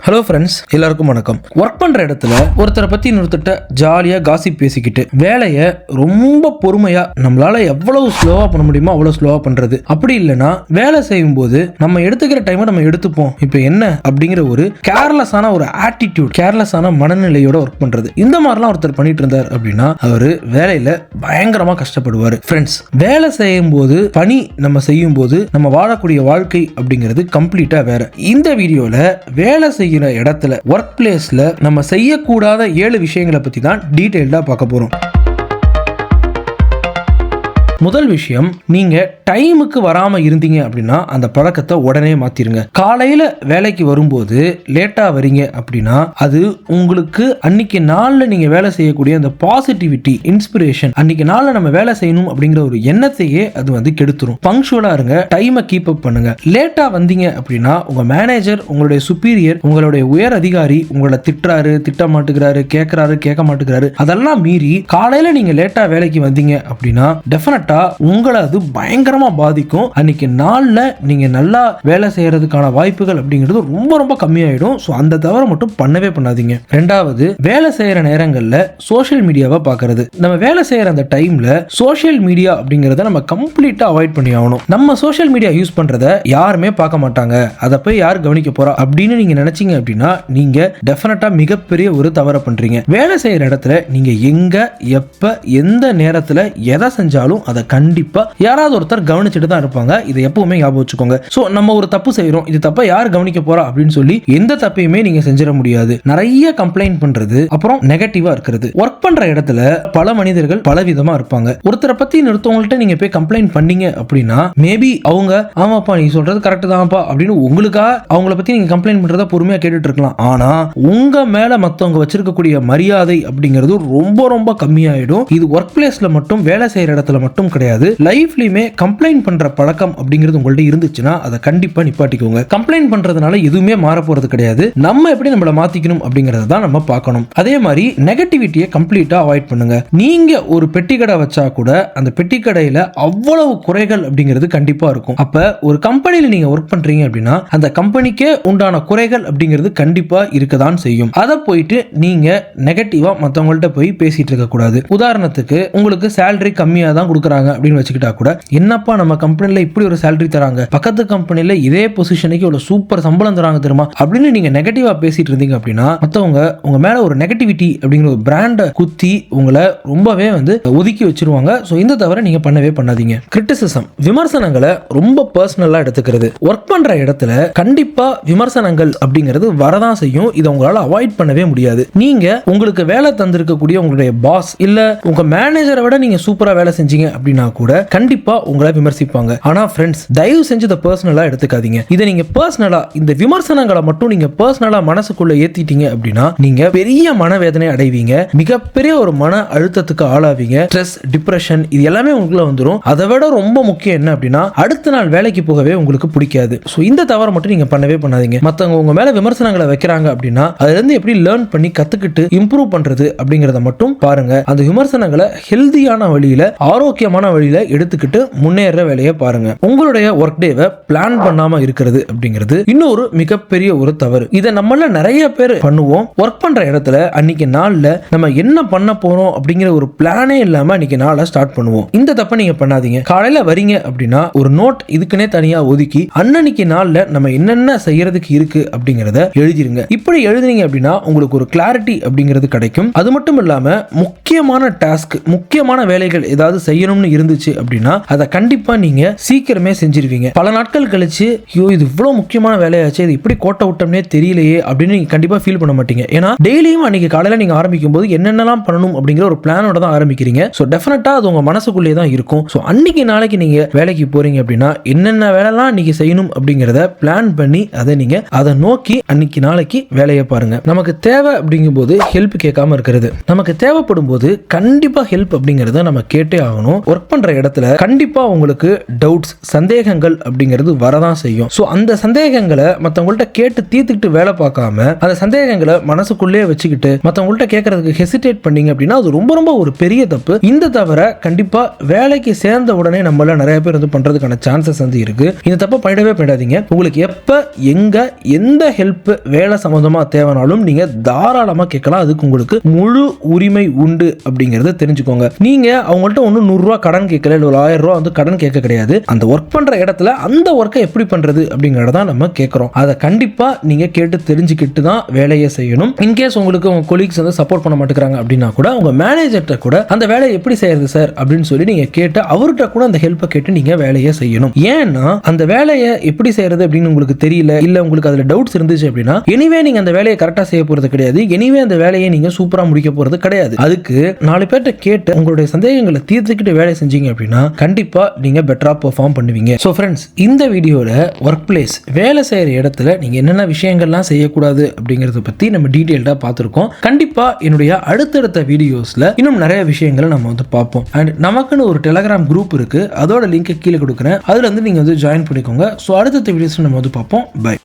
Hello friends, எல்லாருக்கும் வணக்கம். Work பண்ற இடத்துல ஒருத்தரை பத்தி இன்னொருத்தட்ட ஜாலியா காசிப் பேசிக்கிட்டு வேலையை ரொம்ப பொறுமையா நம்மளால எவ்வளவு ஸ்லோவா பண்ண முடியுமோ அவ்வளவு ஸ்லோவா பண்றது. அப்படி இல்லைன்னா வேலை செய்யும் போது நம்ம எடுத்துக்கிற டைமை நம்ம எடுத்துப்போம், இப்ப என்ன அப்படிங்கிற ஒரு கேர்லெஸ்ஸான ஒரு ஆட்டிடியூட், கேர்லெஸ்ஸான மனநிலையோட ஒர்க் பண்றது. இந்த மாதிரிலாம் ஒருத்தர் பண்ணிட்டு இருந்தார் அப்படின்னா அவரு வேலையில பயங்கரமா கஷ்டப்படுவாரு. ஃப்ரெண்ட்ஸ், வேலை செய்யும் போது பணி நம்ம செய்யும் போது நம்ம வாழக்கூடிய வாழ்க்கை அப்படிங்கிறது கம்ப்ளீட்டா வேற. இந்த வீடியோல வேலை செய்ய இடத்துல ஒர்க் பிளேஸ்ல நம்ம செய்யக்கூடாத 7 விஷயங்களை பத்தி தான் டீடைல்டா பார்க்க போறோம். முதல் விஷயம், நீங்க டைமுக்கு வராம இருந்தீங்க அப்படின்னா அந்த பழக்கத்தை உடனே மாத்திருங்க. காலையில வேலைக்கு வரும்போது லேட்டா வரீங்க அப்படின்னா அது உங்களுக்கு அன்னைக்கு நாள்ல நீங்க வேலை செய்யக்கூடிய அந்த பாசிட்டிவிட்டி, இன்ஸ்பிரேஷன், அன்னைக்கு நாள்ல நம்ம வேலை செய்யணும் அப்படிங்கிற ஒரு எண்ணத்தையே அது கெடுத்துரும். பங்க்சுவலா இருங்க, டைமை கீப் அப் பண்ணுங்க. லேட்டா வந்தீங்க அப்படின்னா உங்க மேனேஜர், உங்களுடைய சுப்பீரியர், உங்களுடைய உயர் அதிகாரி உங்களை திட்டுறாரு, திட்ட மாட்டுகிறாரு, கேட்கறாரு, கேட்க மாட்டுகிறாரு, அதெல்லாம் மீறி காலையில நீங்க லேட்டா வேலைக்கு வந்தீங்க அப்படின்னா டெஃபினட்டா உங்களை அது பயங்கரமா பாதிக்கும். அன்னைக்கு நாள்ல நீங்க நல்லா வேலை செய்யறதுக்கான வாய்ப்புகள் அப்படிங்கிறது ரொம்ப ரொம்ப கம்மியாயிடும். சோ அந்த தவறை மட்டும் பண்ணவே பண்ணாதீங்க. ரெண்டாவது, வேலை செய்யற நேரங்கள்ல சோஷியல் மீடியாவை பார்க்கிறது. நம்ம வேலை செய்யற அந்த டைம்ல சோஷியல் மீடியா அப்படிங்கறத நம்ம கம்ப்ளீட்டா அவாய்ட் பண்ணி ஆகணும். நம்ம சோஷியல் மீடியா யூஸ் பண்றத யாருமே பார்க்க மாட்டாங்க, அதை போய் யார் கவனிக்க போறா அப்படின்னு நீங்க நினைச்சீங்க அப்படின்னா நீங்க டெஃபினட்டா மிகப்பெரிய ஒரு தவறை பண்றீங்க. வேலை செய்யற இடத்துல நீங்க எங்க, எப்ப, எந்த நேரத்துல எதை செஞ்சாலும் அதை கண்டிப்பா யாராவது ஒருத்தர் கவனிச்சுட்டு தான் இருப்பாங்க. இதை எப்பவுமே ஞாபகம் வச்சுக்கோங்க. சோ நம்ம ஒரு தப்பு செய்யறோம், இது தப்பா யார் கவனிக்க போறா அப்படின்னு சொல்லி எந்த தப்பையுமே நீங்க செஞ்சிட முடியாது. நிறைய கம்ப்ளைண்ட் பண்றது, அப்புறம் நெகட்டிவா இருக்கிறது. ஒர்க் பண்ற இடத்துல பல மனிதர்கள் பல விதமா இருப்பாங்க. ஒருத்தரை பத்தி இன்னொருத்தவங்கள்ட்ட நீங்க போய் கம்ப்ளைண்ட் பண்ணீங்க அப்படின்னா மேபி அவங்க ஆமாப்பா நீ சொல்றது கரெக்ட் தான்ப்பா அப்படின்னு உங்களுக்கா அவங்கள பத்தி நீங்க கம்ப்ளைண்ட் பண்றத பொறுமையா கேட்டுட்டு இருக்கலாம். ஆனா உங்க மேல மத்தவங்க வச்சிருக்கக்கூடிய மரியாதை அப்படிங்கிறது ரொம்ப ரொம்ப கம்மியாயிடும். இது ஒர்க் பிளேஸ்ல மட்டும், வேலை செய்யற இடத்துல மட்டும் கிடையாது, லைஃப்லயுமே கம்ப்ளைண்ட் பண்ற பழக்கம் அப்படிங்கிறது உங்கள்ட்ட இருந்துச்சுன்னா அதை கண்டிப்பா நிப்பாட்டிக்கோங்க. கம்ப்ளைண்ட் பண்றதுனால எதுவுமே மாற போறது கிடையாது. நம்ம எப்படி நம்மள மாத்திக்கணும் அப்படிங்கறத தான் நம்ம பார்க்கணும். அதே மாதிரி நெகட்டிவிட்டியை கம்ப்ளீட்டா அவாய்ட் பண்ணுங்க. நீங்க ஒரு பெட்டி கடை வச்சா கூட அந்த பெட்டி கடையில அவ்வளவு குறைகள் அப்படிங்கிறது கண்டிப்பா இருக்கும். அப்ப ஒரு கம்பெனில நீங்க ஒர்க் பண்றீங்க அப்படின்னா அந்த கம்பெனிக்கே உண்டான குறைகள் அப்படிங்கிறது கண்டிப்பா இருக்கதான் செய்யும். அதை போயிட்டு நீங்க நெகட்டிவா மத்தவங்கள்ட்ட போய் பேசிட்டு இருக்க கூடாது. உதாரணத்துக்கு உங்களுக்கு சேலரி கம்மியா தான் கொடுக்குறாங்க அப்படின்னு வச்சுக்கிட்டா கூட, என்னப்பா நம்ம கம்பெனில இப்படி ஒரு சேலரி தராங்க, பக்கத்து கம்பெனில இதே பொசிஷனுக்கு இவ்வளவு சூப்பர் சம்பளம் தராங்க தெரியுமா அப்படின்னு நீங்க நெகட்டிவா பேசிட்டு இருந்தீங்க அப்படின்னா மத்தவங்க உங்க மேல ஒரு நெகட்டிவிட்டி அப்படிங்கிற ஒரு பிராண்ட குத்தி உங்களை ரொம்பவே ஒதுக்கி வச்சிருவாங்க. சோ இந்த தவிர நீங்க பண்ணவே பண்ணாதீங்க. கிரிட்டிசிசம், விமர்சனங்களை ரொம்ப பர்சனலா எடுத்துக்கிறது. ஒர்க் பண்ற இடத்துல கண்டிப்பா விமர்சனங்கள் அப்படிங்கிறது வரதான் செய்யும். இதை உங்களால அவாய்ட் பண்ணவே முடியாது. நீங்க உங்களுக்கு வேலை தந்திருக்கக்கூடிய உங்களுடைய பாஸ் இல்ல உங்க மேனேஜரை விட நீங்க சூப்பரா வேலை செஞ்சீங்க அப்படின்னா கூட கண்டிப்பா உங்களை விமர்சிப்பாங்க. ஆனா ஃப்ரெண்ட்ஸ், தயவு செஞ்சு இதை பர்சனலா எடுத்துக்காதீங்க. இதை நீங்க பர்சனலா, இந்த விமர்சனங்களை மட்டும் நீங்க பர்சனலா மனசுக்குள்ள ஏத்திட்டீங்க அப்படின்னா நீங்க பெரிய மனவேதனை அடைவீங்க, மிகப்பெரிய ஒரு மன அழுத்தத்துக்கு ஆளாவீங்க. ஸ்ட்ரெஸ், டிப்ரெஷன் இது எல்லாமே உங்களுக்குள்ள வந்துடும். அதை விட ரொம்ப முக்கியம் என்ன அப்படின்னா அடுத்த நாள் வேலைக்கு போகவே உங்களுக்கு பிடிக்காது. சோ இந்த தவறை மட்டும் நீங்க பண்ணவே பண்ணாதீங்க. மத்தவங்க உங்க மேல விமர்சனங்களை வைக்கிறாங்க அப்படின்னா அதுல இருந்து எப்படி லேர்ன் பண்ணி கத்துக்கிட்டு இம்ப்ரூவ் பண்றது அப்படிங்கறத மட்டும் பாருங்க. அந்த விமர்சனங்களை ஹெல்தியான வழியில, ஆரோக்கியமான வழியில எடுத்துக்கிட்டு முன்னேற வேலையை பாருங்க. உங்களுடைய ஒர்க் டேவை பிளான் பண்ணாம இருக்கிறது அப்படிங்கிறது இன்னொரு மிகப்பெரிய ஒரு தவறு. இதை நம்மள நிறைய பேர் பண்ணுவோம். ஒர்க் பண்ற இடத்துல அன்னைக்கு நாள்ல நம்ம என்ன பண்ண போறோம் அப்படிங்கிற ஒரு பிளானே இல்லாம அன்னைக்கு நாளை ஸ்டார்ட் பண்ணுவோம். இந்த தப்பை நீங்க பண்ணாதீங்க. காலையில வரீங்க அப்படின்னா ஒரு நோட் இதுக்குன்னே தனியா ஒதுக்கி அன்னைக்கு நாள்ல நம்ம என்னென்ன செய்யறதுக்கு இருக்கு அப்படிங்கறத எழுதிருங்க. இப்படி எழுதுனீங்க அப்படின்னா உங்களுக்கு ஒரு கிளாரிட்டி அப்படிங்கிறது கிடைக்கும். அது மட்டும் இல்லாம முக்கியமான டாஸ்க், முக்கியமான வேலைகள் ஏதாவது செய்யணும்னு இருந்துச்சு அப்படின்னா அதை கண்டிப்பா நீங்க சீக்கிரமே செஞ்சிருவீங்க. பல நாட்கள் கழிச்சு ஐயோ இது இவ்வளவு முக்கியமான வேலையாச்சு, இது இப்படி கோட்டை விட்டோம்னே தெரியலையே அப்படின்னு நீங்க கண்டிப்பா ஃபீல் பண்ண மாட்டீங்க. ஏன்னா டெய்லியும் அன்னைக்கு காலையில நீங்க ஆரம்பிக்கும் போது என்னென்னலாம் பண்ணணும் அப்படிங்கிற ஒரு பிளானோட தான் ஆரம்பிக்கிறீங்க. சோ டெஃபினட்டா அது உங்க மனசுக்குள்ளே தான் இருக்கும். சோ அன்னைக்கு நாளைக்கு நீங்க வேலைக்கு போறீங்க அப்படின்னா என்னென்ன வேலைலாம் இன்னைக்கு செய்யணும் அப்படிங்கறத பிளான் பண்ணி அதை நோக்கி அன்னைக்கு நாளைக்கு வேலையை பாருங்க. நமக்கு தேவை அப்படிங்கும் போது ஹெல்ப் கேட்காம இருக்கிறது, நமக்கு தேவைப்படும் போது கண்டிப்பா ஹெல்ப் அப்படிங்கறத நம்ம கேட்டே ஆகணும். ஒர்க் பண்ற இடத்துல கண்டிப்பா உங்களுக்கு டவுட்ஸ், சந்தேகங்கள் அப்படிங்கிறது வரதான் செய்யும். ஸோ அந்த சந்தேகங்களை மற்றவங்கள்ட்ட கேட்டு தீர்த்துக்கிட்டு வேலை பார்க்காம அந்த சந்தேகங்களை மனசுக்குள்ளே வச்சுக்கிட்டு மற்றவங்கள்ட்ட கேட்கறதுக்கு ஹெசிடேட் பண்ணீங்க அப்படின்னா அது ரொம்ப ரொம்ப ஒரு பெரிய தப்பு. இந்த தவிர கண்டிப்பா வேலைக்கு சேர்ந்த உடனே நம்மள நிறைய பேர் வந்து பண்றதுக்கான சான்சஸ் வந்து இருக்கு. இந்த தப்பை பண்ணிடவே பண்ணிடாதீங்க. உங்களுக்கு எப்ப எங்க எந்த ஹெல்ப் வேலை சம்பந்தமா தேவைனாலும் நீங்க தாராளமா கேட்கலாம். அதுக்கு உங்களுக்கு முழு உரிமை உண்டு அப்படிங்கறத தெரிஞ்சுக்கோங்க. நீங்க அவங்கள்ட்ட ஒன்னும் 100 ரூபாய் கடன் கேட்கல, இல்லை 1000 ரூபாய் வந்து கடன் கேட்க கிடையாது. அந்த ஒர்க் பண்ற இடத்துல அந்த ஒர்க்கை எப்படி பண்றது அப்படிங்கறத நம்ம கேட்கிறோம். அதை கண்டிப்பா நீங்க கேட்டு தெரிஞ்சுக்கிட்டு தான் வேலையை செய்யணும். இன்கேஸ் உங்களுக்கு உங்க கொலீக்ஸ் வந்து சப்போர்ட் பண்ண மாட்டேங்கிறாங்க அப்படின்னா கூட உங்க மேனேஜர்கிட்ட கூட அந்த வேலையை எப்படி செய்யறது சார் அப்படின்னு சொல்லி நீங்க கேட்டு அவர்கிட்ட கூட அந்த ஹெல்ப்பை கேட்டு நீங்க வேலையை செய்யணும். ஏன்னா அந்த வேலையை எப்படி செய்யறது அப்படின்னு உங்களுக்கு தெரியல, இல்ல உங்களுக்கு அதுல டவுட்ஸ் இருந்துச்சு அப்படின்னா எனிவே நீங்க அந்த வேலையை கரெக்டா செய்ய போறது கிடையாது. எனிவே அந்த வேலையை நீங்க சூப்பரா முடிக்க போறது கிடையாது. அதுக்கு 4 பேர்ட்ட கேட்டு உங்களுடைய சந்தேகங்களை தீர்த்துக்கிட்டு வேலை செஞ்சீங்க அப்படின்னா கண்டிப்பா நீங்க பெட்டரா பெர்ஃபார்ம் பண்ணுவீங்க. சோ ஃப்ரெண்ட்ஸ், இந்த வீடியோல ஒர்க் பிளேஸ் வேலை செய்யற இடத்துல நீங்க என்னென்ன விஷயங்கள்லாம் செய்யக்கூடாது அப்படிங்கறத பத்தி நம்ம டீடைல்டா பார்த்திருக்கோம். கண்டிப்பா என்னுடைய அடுத்தடுத்த வீடியோஸ்ல இன்னும் நிறைய விஷயங்களை நம்ம வந்து பார்ப்போம். அண்ட் நமக்குன்னு ஒரு டெலிகிராம் குரூப் இருக்கு, அதோட லிங்க் கீழே கொடுக்குறேன். அதுல வந்து நீங்க வந்து ஜாயின் பண்ணிக்கோங்க. ஸோ அடுத்த வீடியோஸ்ல நம்ம வந்து பார்ப்போம். பை.